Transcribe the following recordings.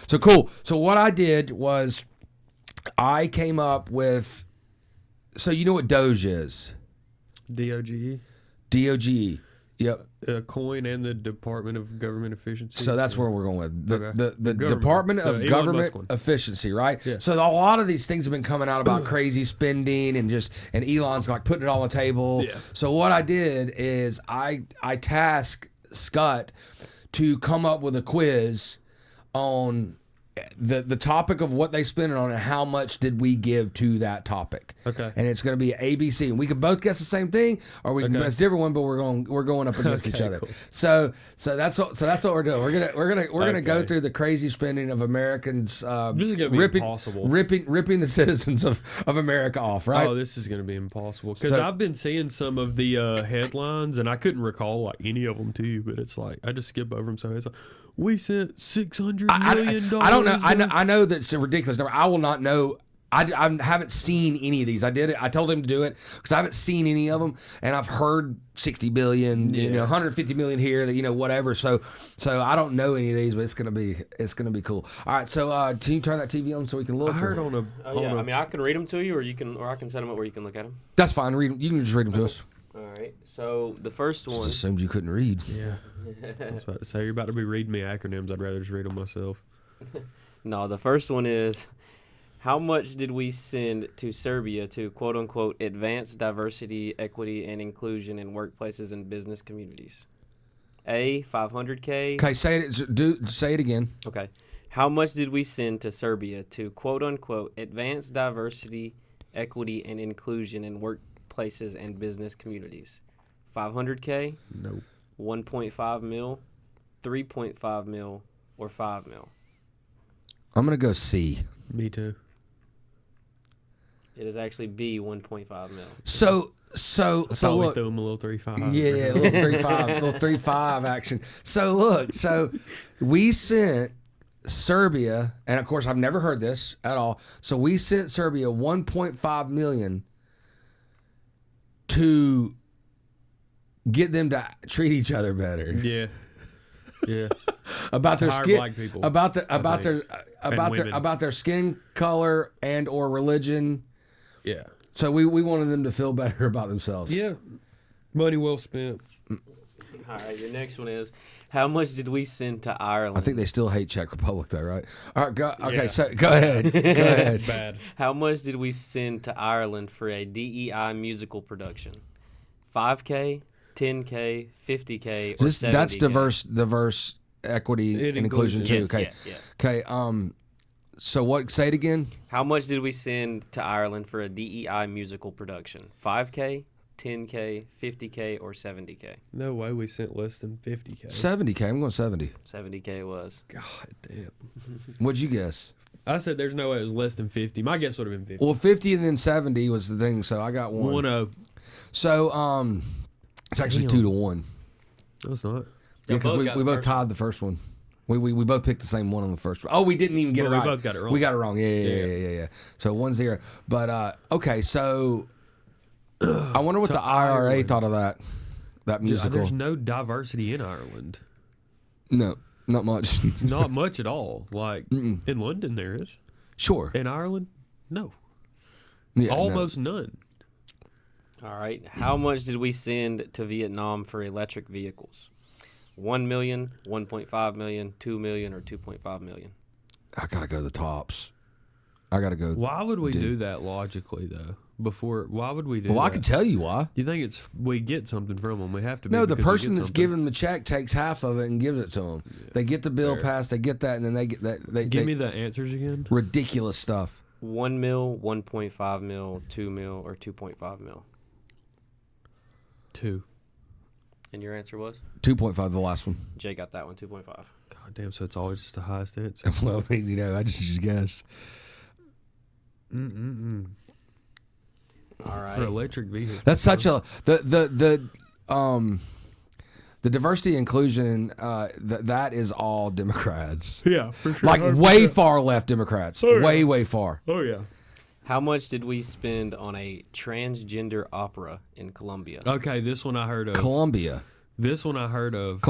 So cool. So what I did was I came up with. So you know what Doge is? DOGE. DOGE. Yep. Coin and the Department of Government Efficiency. So that's where we're going with the Department of Elon Government Musk one. Efficiency, right? Yeah. So a lot of these things have been coming out about crazy spending and Elon's like putting it on the table. Yeah. So what I did is I tasked Scott to come up with a quiz on the topic of what they spent it on and how much did we give to that topic. Okay. And it's going to be ABC, and we could both guess the same thing, or we can guess a different one, but we're going up against each other. Cool. So that's what we're doing. We're gonna go through the crazy spending of Americans. This is gonna be impossible. Ripping the citizens of America off, right? Oh, this is gonna be impossible because I've been seeing some of the headlines and I couldn't recall like any of them to you, but it's like I just skip over them. So it's like we sent $600 million. I don't know. I know that's a ridiculous number. I will not know. I haven't seen any of these. I did it. I told him to do it because I haven't seen any of them, and I've heard 60 billion, 150 million here, that whatever. So I don't know any of these, but it's gonna be cool. All right. So can you turn that TV on so we can look? I heard on a. I mean, I can read them to you, or I can set them up where you can look at them. That's fine. Read them. You can just read them to us. All right. So the first one. Just assumed you couldn't read. Yeah. I was about to say you're about to be reading me acronyms. I'd rather just read them myself. No, the first one is, how much did we send to Serbia to quote unquote advance diversity, equity, and inclusion in workplaces and business communities? A, 500K. Okay, say it again. Okay. How much did we send to Serbia to quote unquote advance diversity, equity, and inclusion in workplaces and business communities? 500K? No. 1.5 mil, 3.5 mil, or 5 mil? I'm gonna go C. Me too. It is actually B, 1.5 mil. So We look. threw him a little 3-5. Yeah, a little 3-5, little 3-5 action. So look, we sent Serbia, and of course I've never heard this at all. So we sent Serbia 1.5 million to get them to treat each other better. Yeah. Yeah. About their Hire skin, black people, about their skin color and or religion. Yeah. So we wanted them to feel better about themselves. Yeah. Money well spent. All right, your next one is, how much did we send to Ireland? I think they still hate Czech Republic though, right? All right, go ahead. Go It's ahead. bad. How much did we send to Ireland for a DEI musical production? 5K, 10K, 50K, or 70K? That's diverse equity and inclusion too. Yes, Okay. yeah. Okay. So what? Say it again. How much did we send to Ireland for a DEI musical production? 5K, 10K, 50K, or 70K? No way we sent less than 50K. 70K. I'm going 70. 70K was. God damn. What'd you guess? I said there's no way it was less than 50. My guess would have been 50. Well, 50 and then 70 was the thing. So I got one. 1-0. So it's actually Damn. 2-1. No, it's not. Yeah, because both got we the both first tied the first one. We both picked the same one on the first one. Oh, we didn't even get it But right. we both got it wrong. We got it wrong. Yeah. So 1-0. But okay, so I wonder what To the IRA Ireland. thought of that musical. There's no diversity in Ireland. No, not much. Not much at all. Like, in London there is. Sure. In Ireland, no. Yeah, Almost none. All right. How much did we send to Vietnam for electric vehicles? 1 million, 1.5 million, 2 million, or 2.5 million? I gotta go the tops. I gotta go. Why would we do that logically though? Why would we do that? Well, I can tell you why. You think we get something from them? We have to be. No, the because we person get that's something. giving the check takes half of it and gives it to them. Yeah. They get the bill passed, they get that, and then they get that. Give me the answers again. Ridiculous stuff. 1 mil, 1.5 mil, 2 mil, or 2.5 mil? 2. And your answer was? 2.5, the last one. Jay got that one, 2.5. God damn! So it's always just the highest answer. Well, I mean, I just guess. All right. For electric vehicles. That's such a the diversity inclusion. That is all Democrats. Yeah, for sure. Like way far left Democrats. Oh, yeah. Way far. Oh yeah. How much did we spend on a transgender opera in Colombia? Okay, this one I heard of. Colombia, This one I heard of.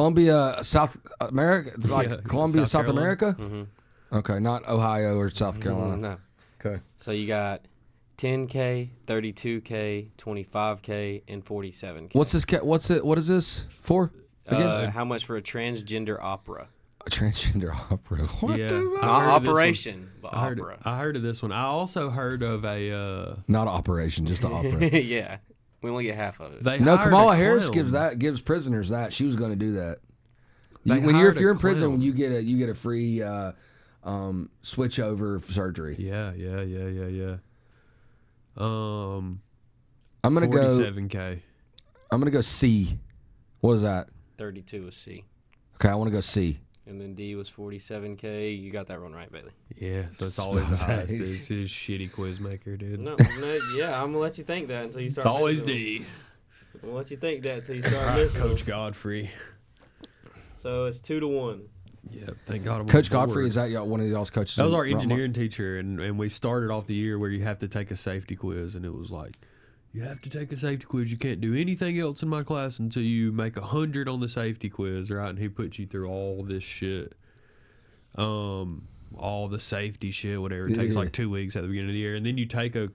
South America, like Yeah, Colombia, South South Carolina. America. Mm-hmm. Okay, not Ohio or South Carolina. No. Okay. So you got 10K, 32K, 25K, and 47K. What's this? What is this for? Again? How much for a transgender opera? A transgender opera. What Yeah. the? Not heard of this operation, but I heard, opera. I heard of this one. I also heard of a. Not an operation, just an opera. Yeah. We only get half of it. They No, hired Kamala a Harris clown. gives prisoners that. She was going to do that. They When hired if you're a in prison, clown. when you get a free switch over surgery. Yeah. I'm gonna go. 47K. I'm gonna go C. What is that? 32 was C. Okay, I want to go C. And then D was 47K. You got that one right, Bailey. Yeah, so it's always the highest. It's his shitty quiz maker, dude. No, yeah, I'm going to let you think that until you start It's always missing D. them. I'm going to let you think that until you All start right, missing Coach them. Godfrey. So it's 2-1. Yep, thank God. I'm Coach on board. Godfrey, is that one of y'all's coaches? That was our in Rockmart? engineering teacher, and we started off the year where you have to take a safety quiz, and it was like, you have to take a safety quiz. You can't do anything else in my class until you make 100 on the safety quiz, right? And he puts you through all this shit, all the safety shit, whatever. It takes like 2 weeks at the beginning of the year, and then you take a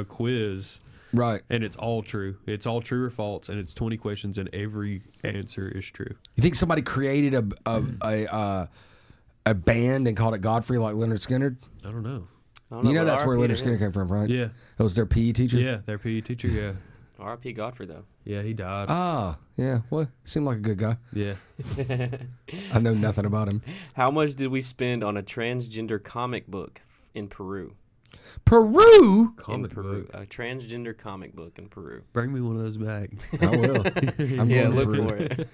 quiz, Right. and it's all true. It's all true or false, and it's 20 questions, and every answer is true. You think somebody created a band and called it Godfrey like Leonard Skinner? I don't know. I don't You know but that's where RIP Leonard to Skinner him. came from, right? Yeah, That was their PE teacher? yeah, their PE teacher. Yeah, R.I.P. Godfrey, though. yeah, he died. Ah, yeah. Well, seemed like a good guy. Yeah. I know nothing about him. How much did we spend on a transgender comic book in Peru? Peru? Comic in Peru. book. A transgender comic book in Peru. Bring me one of those back. I will. I'm Yeah, going to look Peru. for it.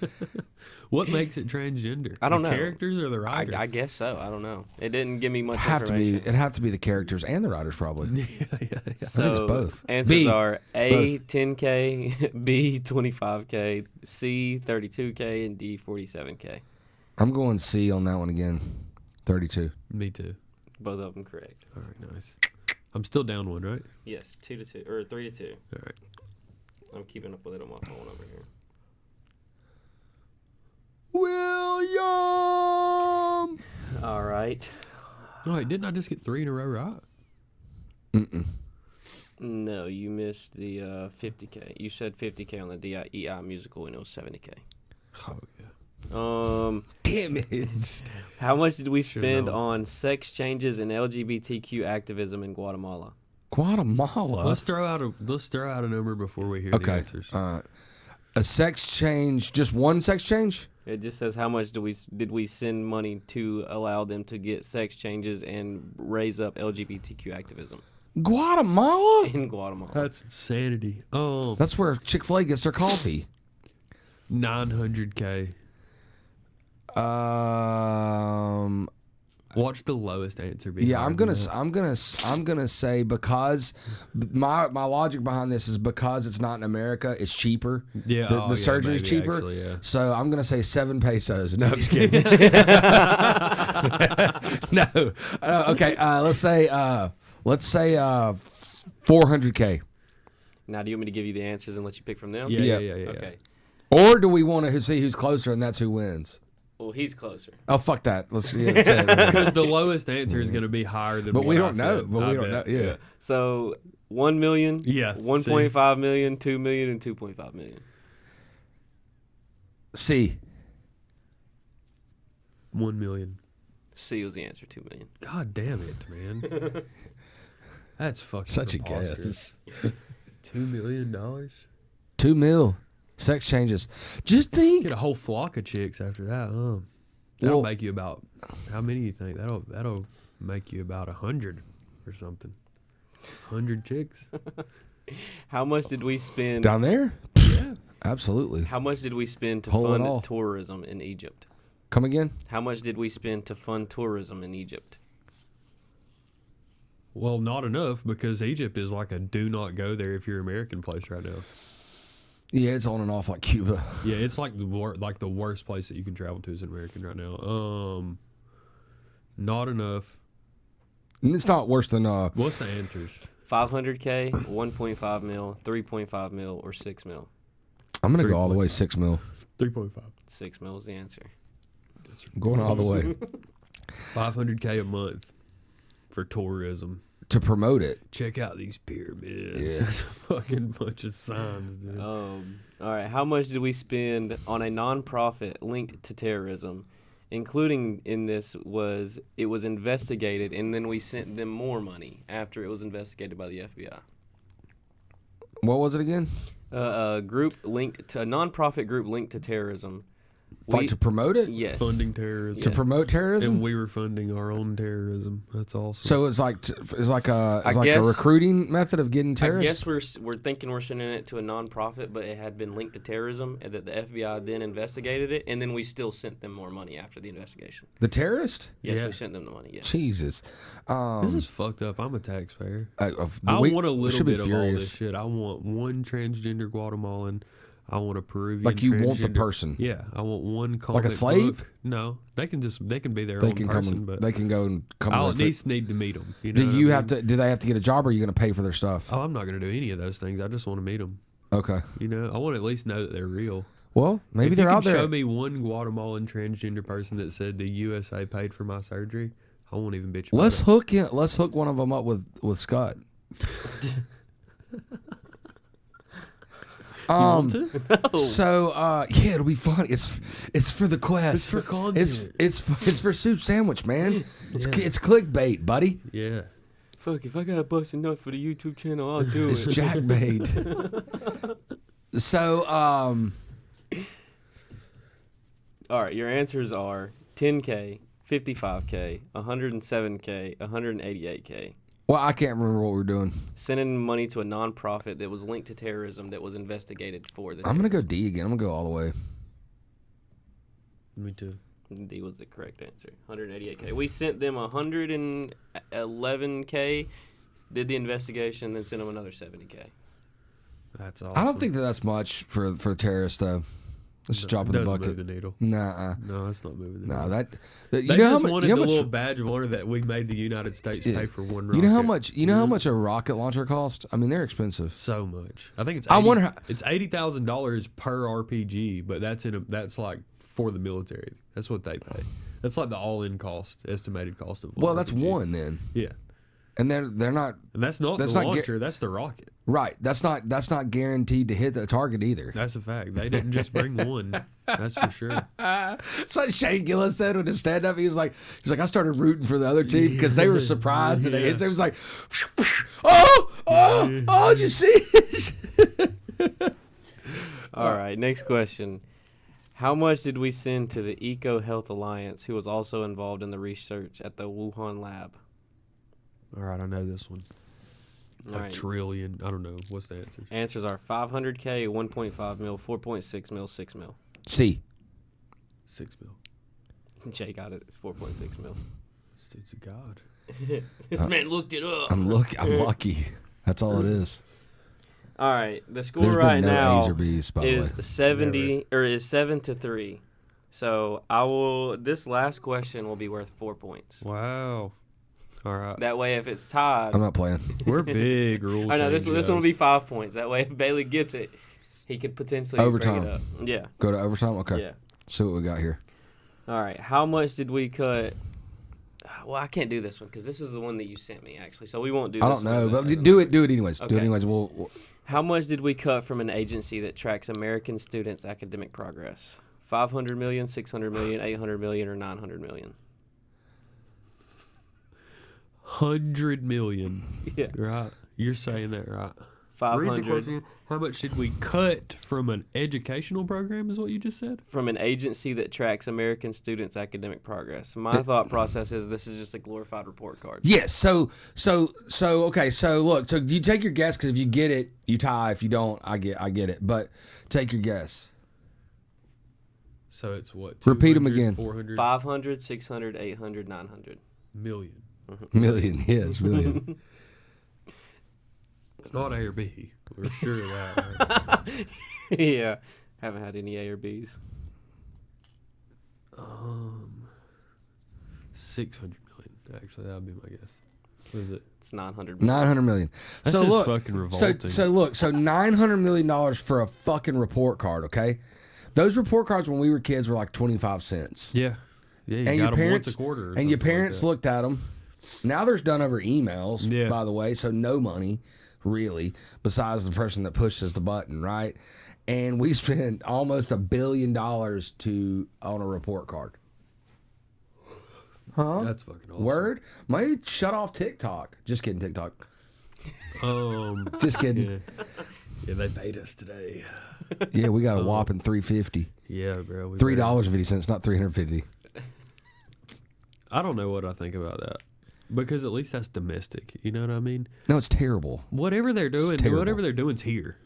What makes it transgender? I don't the know. Characters or the writer? I guess so. I don't know. It didn't give me much Have to be. information. It'd have to be the characters and the writers, probably. yeah. I think it's So both. answers B, are A, both. 10K, B, 25K, C, 32K, and D, 47K. I'm going C on that one again. 32. Me too. Both of them correct. All right, nice. I'm still down one, right? Yes, 2-2 or 3-2. All right. I'm keeping up with it on my phone over here. William. All right. Oh, wait, didn't I just get 3 in a row right? Mm-mm. No, you missed the 50K. You said 50K on the DIEI musical, and it was 70K. Oh, yeah. Damn it. How much did we Should've spend known. on sex changes and LGBTQ activism in Guatemala? Guatemala. Let's throw out a number before we hear the Okay. answers. A sex change, just one sex change? It just says how much did we send money to allow them to get sex changes and raise up LGBTQ activism Guatemala? in Guatemala? That's insanity. That's where Chick-fil-A gets their coffee. 900K. What's the lowest answer? Yeah, I'm gonna say because my logic behind this is because it's not in America, it's cheaper. Yeah, the surgery is maybe, cheaper. actually, yeah. So I'm gonna say 7 pesos. No, I'm just kidding. No. Okay. Let's say 400K. Now, do you want me to give you the answers and let you pick from them? Yeah. Okay. Or do we want to see who's closer and that's who wins? Well, he's closer. Oh, fuck that. Let's say it. Because the lowest answer is going to be higher than But what we I don't know. said, But I we don't know. bet. Yeah. So 1 million, Yeah, 1.5 million, 2 million, and 2.5 million. C. 1 million. C was the answer. 2 million. God damn it, man. That's fucking Such a preposterous. $2 million? 2 mil. Sex changes. Just think. Get a whole flock of chicks after that. That'll Well- make you about, how many do you think? That'll make you about 100 or something. 100 chicks? How much did we spend? Down there? Yeah. Absolutely. How much did we spend to Whole and all. fund tourism in Egypt? Come again? How much did we spend to fund tourism in Egypt? Well, not enough because Egypt is like a do not go there if you're American place right now. Yeah, it's on and off like Cuba. Yeah, it's like the worst place that you can travel to as an American right now. Not enough. And it's not worse than What's the answers? 500K, 1.5 mil, 3.5 mil, or 6 mil? I'm gonna go all the way 6 mil. 3.5. 6 mil is the answer. I'm going all the way. $500K a month for tourism. To promote it. Check out these pyramids. Yeah. That's a fucking bunch of signs, dude. All right. How much did we spend on a nonprofit linked to terrorism? Including in this was it was investigated, and then we sent them more money after it was investigated by the FBI. What was it again? A nonprofit group linked to terrorism. Like to promote it? Yes. Funding terrorism. To promote terrorism? And we were funding our own terrorism. That's awesome. So it's like a guess- recruiting method of getting I terrorists? guess we're thinking we're sending it to a nonprofit, but it had been linked to terrorism, and that the FBI then investigated it, and then we still sent them more money after the investigation. The terrorist? Yes, Yeah. we sent them the money. Yes. Jesus. This is fucked up. I'm a taxpayer. I Want a little bit of all this shit. I want one transgender Guatemalan. I want a Peruvian. Like you want the transgender- person. Yeah, I want one comic Like a slave? book. No, they can be their They own can person, come. but They can go and come. I'll to at their least need to meet them. You know do what you I have mean? to? Do they have to get a job, or are you going to pay for their stuff? Oh, I'm not going to do any of those things. I just want to meet them. Okay. You know, I want to at least know that they're real. Well, maybe if they're you can out there. show me one Guatemalan transgender person that said the USA paid for my surgery, I won't even bitch about Let's it. hook one of them up with Scott. Want to? So yeah, it'll be fun. It's for the quest. It's for content. It's for soup sandwich, man. It's clickbait, buddy. Yeah. Fuck, if I gotta bust a nut for the YouTube channel, I'll do It's it. jackbait. So All right, your answers are 10K, 55K, 107K, 188K. well, I can't remember what we're doing. Sending money to a nonprofit that was linked to terrorism that was investigated for the. I'm gonna go D again. I'm gonna go all the way. Me too. D was the correct answer. 188K. We sent them 111K, did the investigation, then sent them another 70K. That's awesome. I don't think that's much for terrorists though. Let's just drop in the Doesn't bucket. move the needle. Nah, No, it's not moving the no, needle. that you They know how just much. wanted You know the how little much. badge of honor that we made the United States pay for one rocket. You know how much. You know how much a rocket launcher cost. I mean, they're expensive. So much. I think it's. I wonder how- It's $80,000 per RPG, but that's like for the military. That's what they pay. That's like the all-in cost, estimated cost of. Well, that's RPG. one then, Yeah, and they're not and that's not That's the not launcher. That's the rocket. right. That's not guaranteed to hit the target either. That's a fact. They didn't just bring one. That's for sure. It's like Shane Gillis said when his stand up. He's like, I started rooting for the other team because they were surprised and they hit. So he was like, oh, did you see it? All right, next question. How much did we send to the Eco Health Alliance, who was also involved in the research at the Wuhan lab? All right, I know this one. All A right. trillion. I don't know. What's the answer? Answers are 500K, 1.5 mil, 4.6 mil, 6 mil. C. 6 mil. Jay got it, 4.6 mil. This dude's a god. This man looked it up. I'm lucky. That's all it is. All right, the score There's right been no now A's or B's, by the is way. 7-3. So this last question will be worth 4 points. Wow. All right. That way, if it's tied, I'm not playing. We're big rule. I know this change one will guys. be 5 points. That way, if Bailey gets it, he could potentially Overtime. bring it up. Yeah, Go to overtime. Okay. yeah. See what we got here. All right, how much did we cut? Well, I can't do this one because this is the one that you sent me actually. So we won't do. I this don't know, one. but do it anyways. Do it Okay. anyways. How much did we cut from an agency that tracks American students' academic progress? 500 million, 600 million, 800 million, or 900 million? 100 million. Yeah. Right. You're saying that right. 500 How much did we cut from an educational program is what you just said? from an agency that tracks American students' academic progress. My thought process is this is just a glorified report card. Yes. So okay. So look. So you take your guess because if you get it, you tie. If you don't, I get it. But take your guess. So it's what? Repeat 'em 200, again. 400 500, 600, 800, 900. million. Million. Yes, million. It's not A or B. We're sure of that. Right? Yeah. Haven't had any A or B's. 600 million. Actually, that would be my guess. What is it? It's 900 million. 900 million. That's so just look, fucking revolting. So look, so $900 million for a fucking report card. Okay, those report cards when we were kids were like 25 cents. Yeah. Yeah, and you your got 'em parents once a quarter. Or and your something like parents that. looked at them. Now there's done over emails, Yeah. by the way, so no money really, besides the person that pushes the button, right? And we spent almost $1 billion on a report card. Huh? That's fucking awesome. Word? Maybe shut off TikTok. Just kidding, TikTok. Just kidding. Yeah, they paid us today. Yeah, we got a whopping $3.50. Yeah, bro. $3.50, not $3.50. I don't know what I think about that. Because at least that's domestic. You know what I mean? No, it's terrible. Whatever they're doing, terrible. whatever they're doing's here.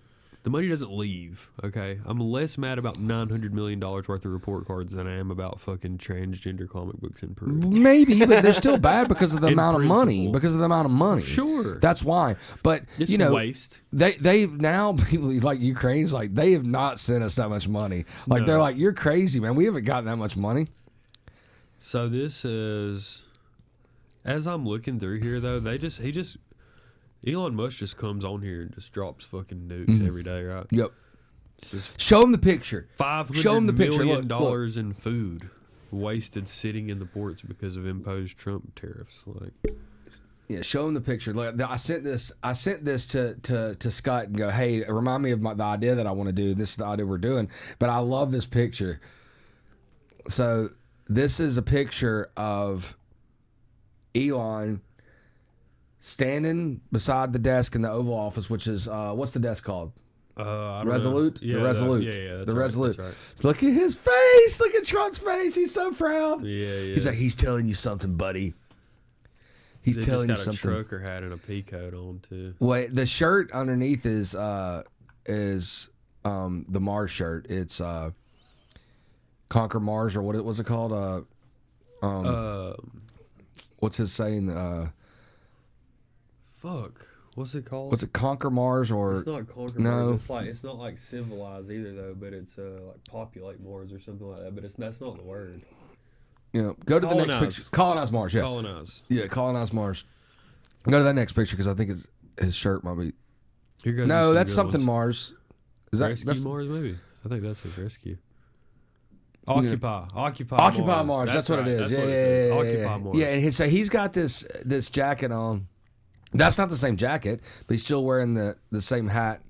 The money doesn't leave, okay? I'm less mad about $900 million worth of report cards than I am about fucking transgender comic books in Peru. Maybe, but they're still bad because of the In amount of money. principle. Because of the amount of money. Sure. That's why. But, It's you know, waste. they've now, people like Ukraine's like, they have not sent us that much money. Like, No. they're like, you're crazy, man. We haven't gotten that much money. So this is, as I'm looking through here though, Elon Musk just comes on here and just drops fucking nukes every day, right? Yep. It's just Show them the picture. Show them the picture. million Look. dollars in food wasted sitting in the ports because of imposed Trump tariffs. Like, Yeah, show them the picture. Look, I sent this to Scott and go, hey, remind me of the idea that I want to do. This is the idea we're doing. But I love this picture. So this is a picture of Elon standing beside the desk in the Oval Office, which is what's the desk called? I don't Resolute. know. Yeah, The Resolute. that's the right, Resolute. that's right. Look at his face. Look at Trump's face. He's so proud. Yeah, He's like, he's telling you something, buddy. He's They telling you just got something. a trucker hat and a pea coat on too. Wait, the shirt underneath is the Mars shirt. It's Conquer Mars, or what was it called? What's his saying? Fuck. What's it called? What's it? Conquer Mars, or It's not conquer No. Mars. It's not like civilize either though, but it's like populate Mars or something like that. But that's not the word. you know, go to the next Colonize. picture. Colonize Mars. Yeah, Colonize. yeah, colonize Mars. Go to that next picture because I think his shirt might be. Here goes No, some that's good something ones. Mars. Is that Rescue that's Mars? Maybe. I think that's his rescue. Occupy Occupy Mars. That's what it is. That's Yeah, what yeah, it is. yeah, Occupy yeah. Mars. Yeah, and so he's got this jacket on. That's not the same jacket, but he's still wearing the same hat.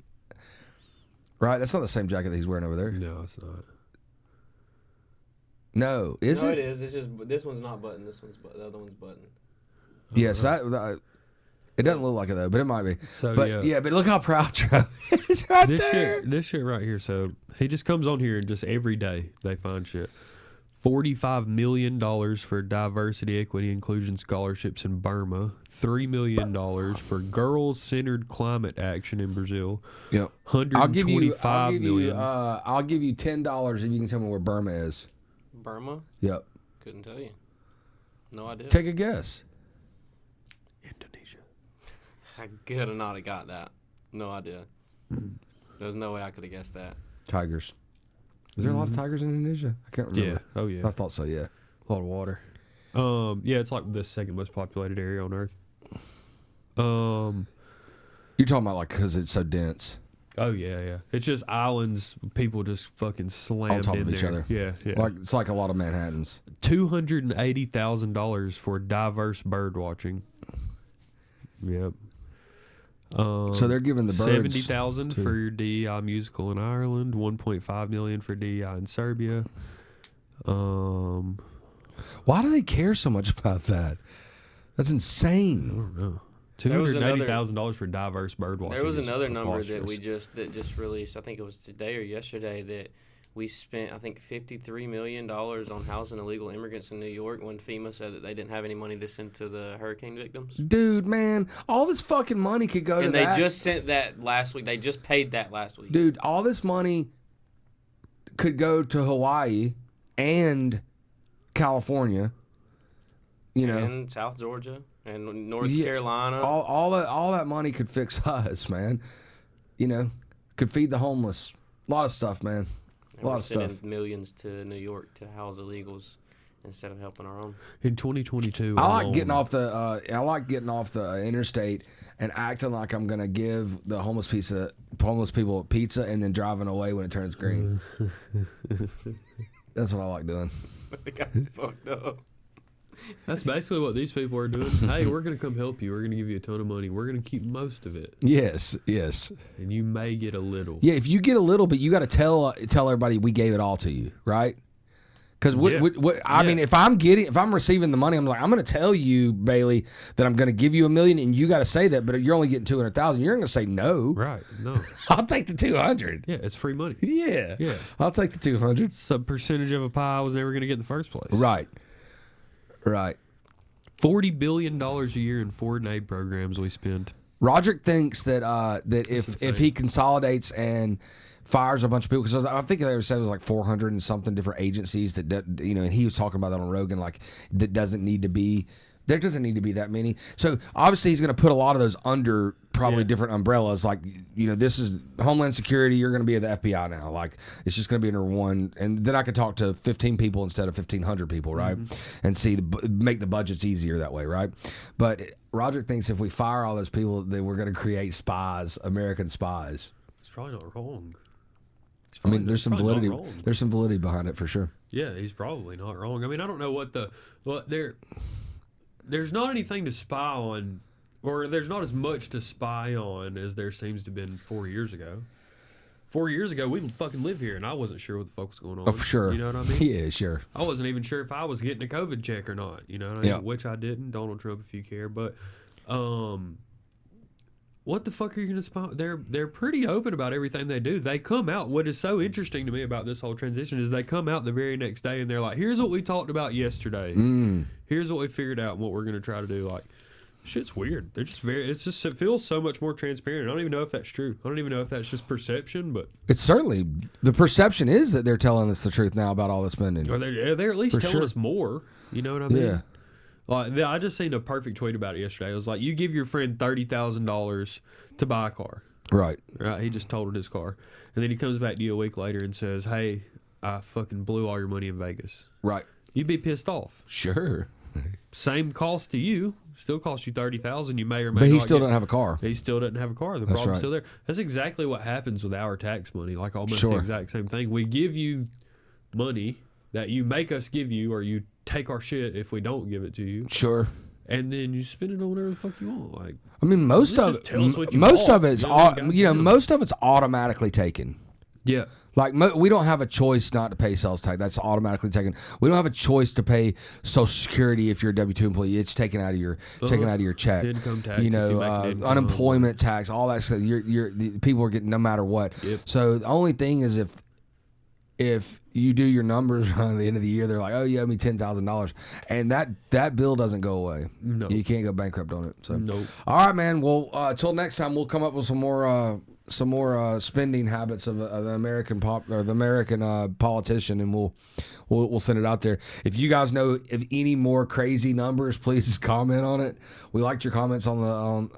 Right? That's not the same jacket that he's wearing over there. No, it's not. No, is No, it? it is. It's just this one's not button. This one's the other one's button. Yes, it doesn't look like it though, but it might be. So But yeah, but look how proud Trump is right this there. shit right here. So he just comes on here and just every day they find shit. $45 million for diversity, equity, inclusion scholarships in Burma. $3 million for girls-centered climate action in Brazil. Yep. $125 million. I'll give you $10 if you can tell me where Burma is. Burma? Yep. Couldn't tell you. No idea. Take a guess. Indonesia. I could have not have got that. No idea. There's no way I could have guessed that. Tigers. Is there a lot of tigers in Indonesia? I can't remember. Yeah. Oh yeah. I thought so. Yeah. A lot of water. Yeah, it's like the second most populated area on Earth. You're talking about like because it's so dense. Oh yeah. It's just islands. People just fucking slammed top in of each there. other. Yeah. Like it's like a lot of Manhattans. $280,000 for diverse bird watching. Yep. So they're giving the birds $70,000 for your DEI musical in Ireland. $1.5 million for DEI in Serbia. Why do they care so much about that? That's I insane. don't know. There was $280,000 for diverse bird watching. There was is another number that preposterous. that just released. I think it was today or yesterday that we spent. I think $53 million on housing illegal immigrants in New York when FEMA said that they didn't have any money to send to the hurricane victims. Dude, man, all this fucking money could go to And they that. just sent that last week. They just paid that last week. Dude, all this money could go to Hawaii and California. You know, And South Georgia and North Yeah, Carolina. all that money could fix us, man. You know, could feed the homeless. A lot of stuff, man. And A lot we're of sending stuff. millions to New York to house illegals instead of helping our own. In 2022, I like alone- getting off the interstate and acting like I'm gonna give the homeless people pizza and then driving away when it turns green. That's what I like doing. They got fucked up. That's basically what these people are doing. Hey, we're going to come help you. We're going to give you a ton of money. We're going to keep most of it. Yes. And you may get a little. Yeah, if you get a little, but you got to tell everybody we gave it all to you, right? Because I mean, if I'm receiving the money, I'm like, I'm going to tell you, Bailey, that I'm going to give you $1 million, and you got to say that, but you're only getting 200,000. You're going to say no. Right? No. I'll take the 200. Yeah, it's free money. Yeah. Yeah. I'll take the 200. Some percentage of a pie I was never going to get in the first place. Right. $40 billion a year in foreign aid programs we spend. Roderick thinks that if he consolidates and fires a bunch of people, because I think they said it was like 400 and something different agencies that and he was talking about that on Rogan, like there doesn't need to be that many. So obviously he's going to put a lot of those under probably different umbrellas. Like this is Homeland Security. You're going to be at the FBI now. Like it's just going to be under one, and then I could talk to 15 people instead of 1,500 people, right? And make the budgets easier that way, right? But Roderick thinks if we fire all those people, that we're going to create spies, American spies. It's probably not wrong. I mean, there's some validity. There's some validity behind it for sure. Yeah, he's probably not wrong. I mean, I don't know there's not anything to spy on, or there's not as much to spy on as there seems to have been 4 years ago. 4 years ago, we fucking live here, and I wasn't sure what the fuck was going on. Oh, for sure. You know what I mean? Yeah, sure. I wasn't even sure if I was getting a COVID check or not. You know what I mean? Yeah. Which I didn't. Donald Trump, if you care. But what the fuck are you going to spy? They're pretty open about everything they do. They come out. What is so interesting to me about this whole transition is they come out the very next day and they're like, "Here's what we talked about yesterday. Here's what we figured out and what we're going to try to do." Like, shit's weird. They're just it feels so much more transparent. I don't even know if that's true. I don't even know if that's just perception, but it's certainly the perception is that they're telling us the truth now about all the spending. Or they're at least telling us more. You know what I mean? Yeah. Like, I just seen a perfect tweet about it yesterday. It was like, you give your friend $30,000 to buy a car. Right. He just totaled his car. And then he comes back to you a week later and says, "Hey, I fucking blew all your money in Vegas." Right. You'd be pissed off. Sure. Same cost to you. Still cost you $30,000. You may or may But not he still doesn't have a car. He still doesn't have a car. The problem's still there. That's exactly what happens with our tax money. Like almost the exact same thing. We give you money that you make us give you, or you take our shit if we don't give it to you. Sure. And then you spend it on whatever the fuck you want. Like, I mean, most of it's automatically taken. Yeah. Like we don't have a choice not to pay sales tax. That's automatically taken. We don't have a choice to pay Social Security if you're a W-2 employee. It's taken out of your check. Income tax. Unemployment tax. All that stuff. The people are getting no matter what. Yep. So the only thing is if you do your numbers at the end of the year, they're like, "Oh, you owe me $10,000," and that bill doesn't go away. No, you can't go bankrupt on it. So nope. All right, man. Well, till next time, we'll come up with some more spending habits of the American politician, and we'll send it out there. If you guys know of any more crazy numbers, please comment on it. We liked your comments on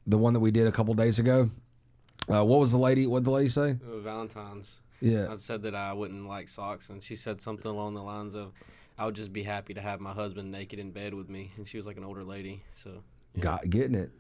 the one that we did a couple days ago. What did the lady say? Valentine's. Yeah. I said that I wouldn't like socks, and she said something along the lines of, "I would just be happy to have my husband naked in bed with me." And she was like an older lady, so. Yeah. Getting it.